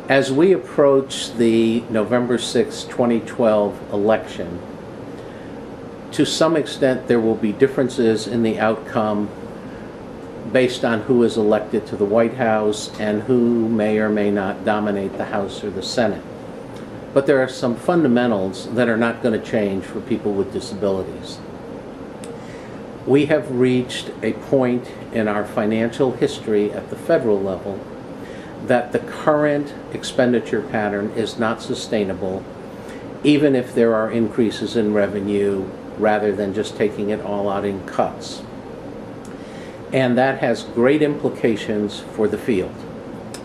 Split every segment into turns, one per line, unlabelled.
As we approach the November 6, 2012 election, to some extent there will be differences in the outcome based on who is elected to the White House and who may or may not dominate the House or the Senate. But there are some fundamentals that are not going to change for people with disabilities. We have reached a point in our financial history at the federal level that the current expenditure pattern is not sustainable, even if there are increases in revenue rather than just taking it all out in cuts. And that has great implications for the field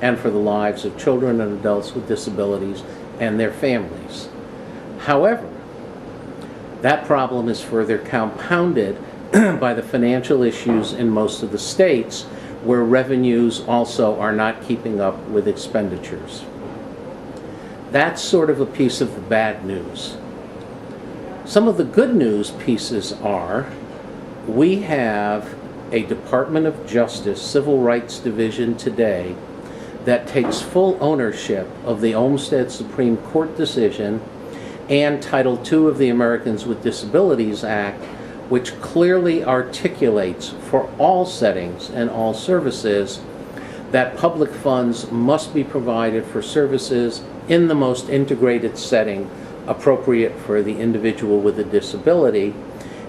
and for the lives of children and adults with disabilities and their families. However, that problem is further compounded by the financial issues in most of the states, where revenues also are not keeping up with expenditures. That's sort of a piece of the bad news. Some of the good news pieces are we have a Department of Justice Civil Rights Division today that takes full ownership of the Olmstead Supreme Court decision and Title II of the Americans with Disabilities Act, which clearly articulates for all settings and all services that public funds must be provided for services in the most integrated setting appropriate for the individual with a disability.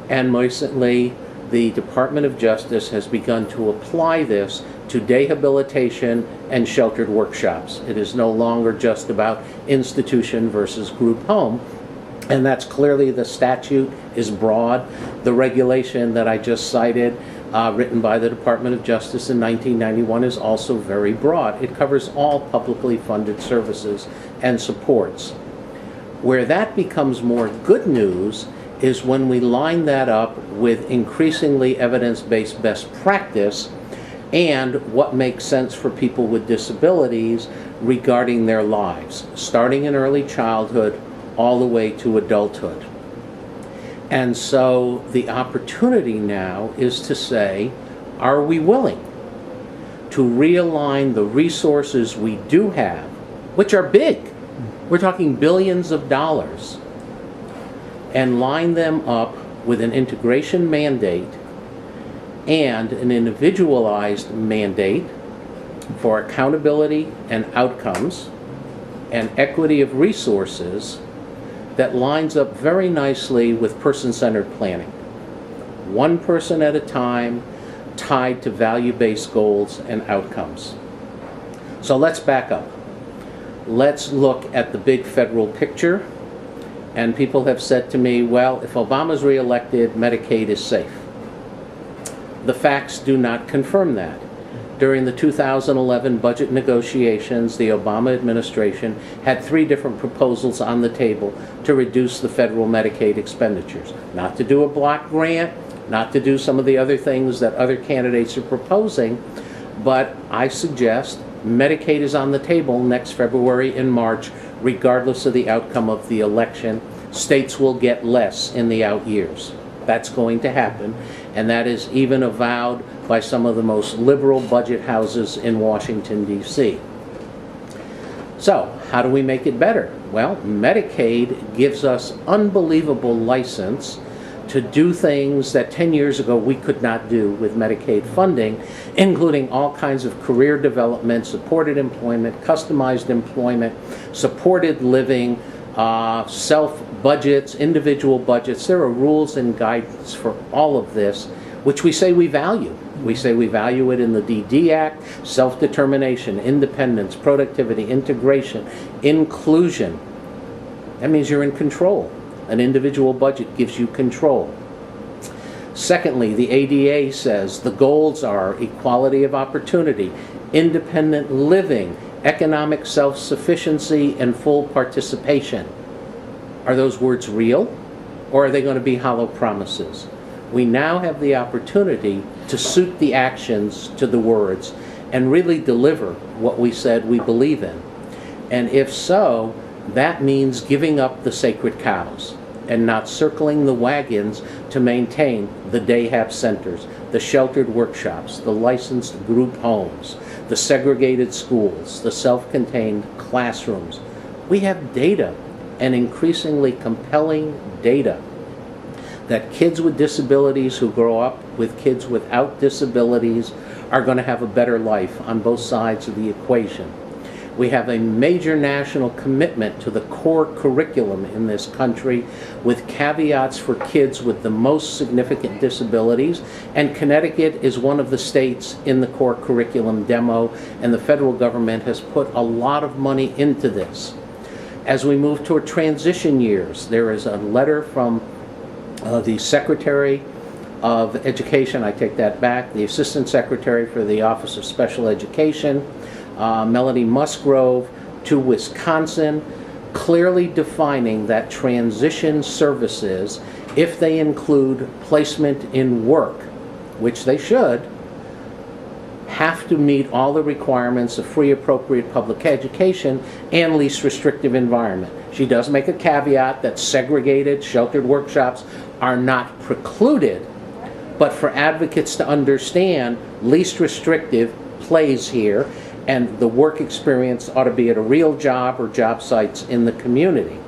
And recently, the Department of Justice has begun to apply this to rehabilitation and sheltered workshops. It is no longer just about institution versus group home. And that's clearly, the statute is broad. The regulation that I just cited, written by the Department of Justice in 1991, is also very broad. It covers all publicly funded services and supports. Where that becomes more good news is when we line that up with increasingly evidence-based best practice and what makes sense for people with disabilities regarding their lives, starting in early childhood all the way to adulthood. And so the opportunity now is to say, are we willing to realign the resources we do have, which are big, we're talking billions of dollars, and line them up with an integration mandate and an individualized mandate for accountability and outcomes and equity of resources that lines up very nicely with person-centered planning. One person at a time, tied to value-based goals and outcomes. So let's back up. Let's look at the big federal picture. And people have said to me, well, if Obama's reelected, Medicaid is safe. The facts do not confirm that. During the 2011 budget negotiations, the Obama administration had 3 different proposals on the table to reduce the federal Medicaid expenditures. Not to do a block grant, not to do some of the other things that other candidates are proposing, but I suggest Medicaid is on the table next February and March, regardless of the outcome of the election. States will get less in the out years. That's going to happen, and that is even avowed by some of the most liberal budget houses in Washington, D.C. So, how do we make it better? Well, Medicaid gives us unbelievable license to do things that 10 years ago we could not do with Medicaid funding, including all kinds of career development, supported employment, customized employment, supported living, self-budgets, individual budgets. There are rules and guidance for all of this, which we say we value. We say we value it in the DD Act: self-determination, independence, productivity, integration, inclusion. That means you're in control. An individual budget gives you control. Secondly, the ADA says the goals are equality of opportunity, independent living, economic self-sufficiency, and full participation. Are those words real, or are they going to be hollow promises? We now have the opportunity to suit the actions to the words and really deliver what we said we believe in. And if so, that means giving up the sacred cows. and not circling the wagons to maintain the day hab centers, the sheltered workshops, the licensed group homes, the segregated schools, the self-contained classrooms. We have data, and increasingly compelling data, that kids with disabilities who grow up with kids without disabilities are going to have a better life on both sides of the equation. We have a major national commitment to the core curriculum in this country, with caveats for kids with the most significant disabilities, and Connecticut is one of the states in the core curriculum demo, and the federal government has put a lot of money into this. As we move toward transition years, there is a letter from the Secretary of Education, I take that back, the Assistant Secretary for the Office of Special Education, Melanie Musgrove, to Wisconsin, clearly defining that transition services, if they include placement in work, which they should, have to meet all the requirements of free appropriate public education and least restrictive environment. She does make a caveat that segregated sheltered workshops are not precluded, but for advocates to understand, least restrictive plays here, and the work experience ought to be at a real job or job sites in the community.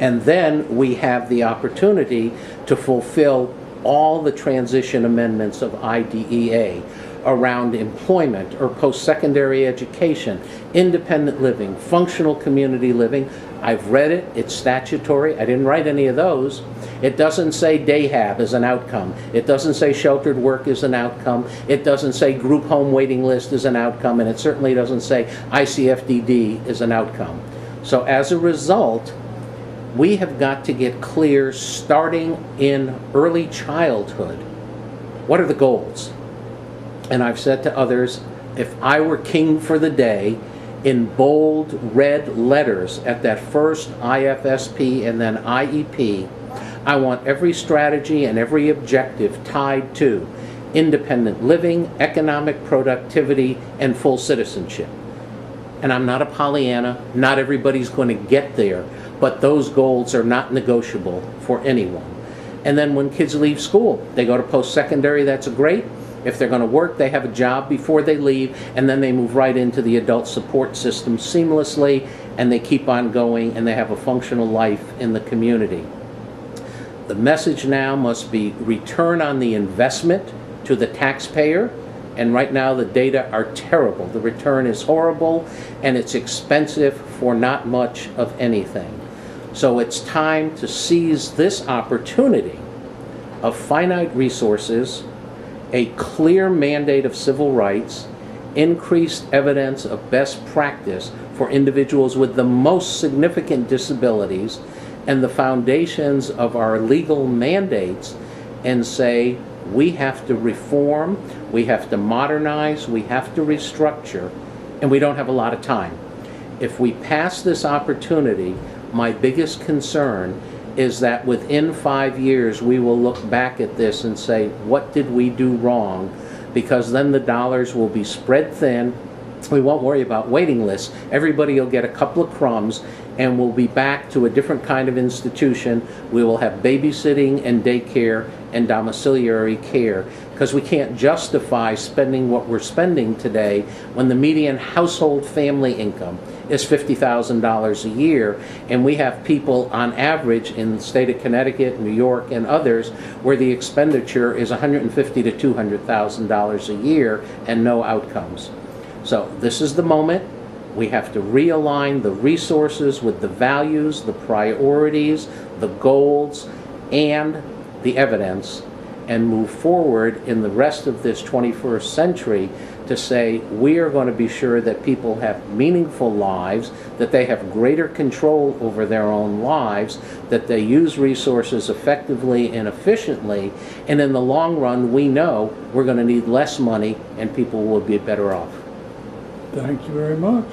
And then we have the opportunity to fulfill all the transition amendments of IDEA around employment or post-secondary education, independent living, functional community living. I've read it, it's statutory. I didn't write any of those. It doesn't say day hab is an outcome. It doesn't say sheltered work is an outcome. It doesn't say group home waiting list is an outcome, and it certainly doesn't say ICFDD is an outcome. So as a result, we have got to get clear, starting in early childhood, what are the goals? And I've said to others, if I were king for the day, in bold red letters at that first IFSP and then IEP, I want every strategy and every objective tied to independent living, economic productivity, and full citizenship. And I'm not a Pollyanna, not everybody's going to get there, but those goals are not negotiable for anyone. And then when kids leave school, they go to post-secondary, that's great. If they're going to work, they have a job before they leave, and then they move right into the adult support system seamlessly, and they keep on going, and they have a functional life in the community. The message now must be return on the investment to the taxpayer, and right now the data are terrible. The return is horrible, and it's expensive for not much of anything. So it's time to seize this opportunity of finite resources, a clear mandate of civil rights, increased evidence of best practice for individuals with the most significant disabilities, and the foundations of our legal mandates, and say we have to reform, we have to modernize, we have to restructure, and we don't have a lot of time. If we pass this opportunity, my biggest concern is that within 5 years we will look back at this and say, what did we do wrong? Because then the dollars will be spread thin. We won't worry about waiting lists. Everybody will get a couple of crumbs, and we'll be back to a different kind of institution. We will have babysitting and daycare and domiciliary care, because we can't justify spending what we're spending today when the median household family income is $50,000 a year, and we have people on average in the state of Connecticut, New York, and others where the expenditure is $150,000 to $200,000 a year and no outcomes. So this is the moment. We have to realign the resources with the values, the priorities, the goals, and the evidence, and move forward in the rest of this 21st century to say we are going to be sure that people have meaningful lives, that they have greater control over their own lives, that they use resources effectively and efficiently, and in the long run we know we're going to need less money and people will be better off.
Thank you very much.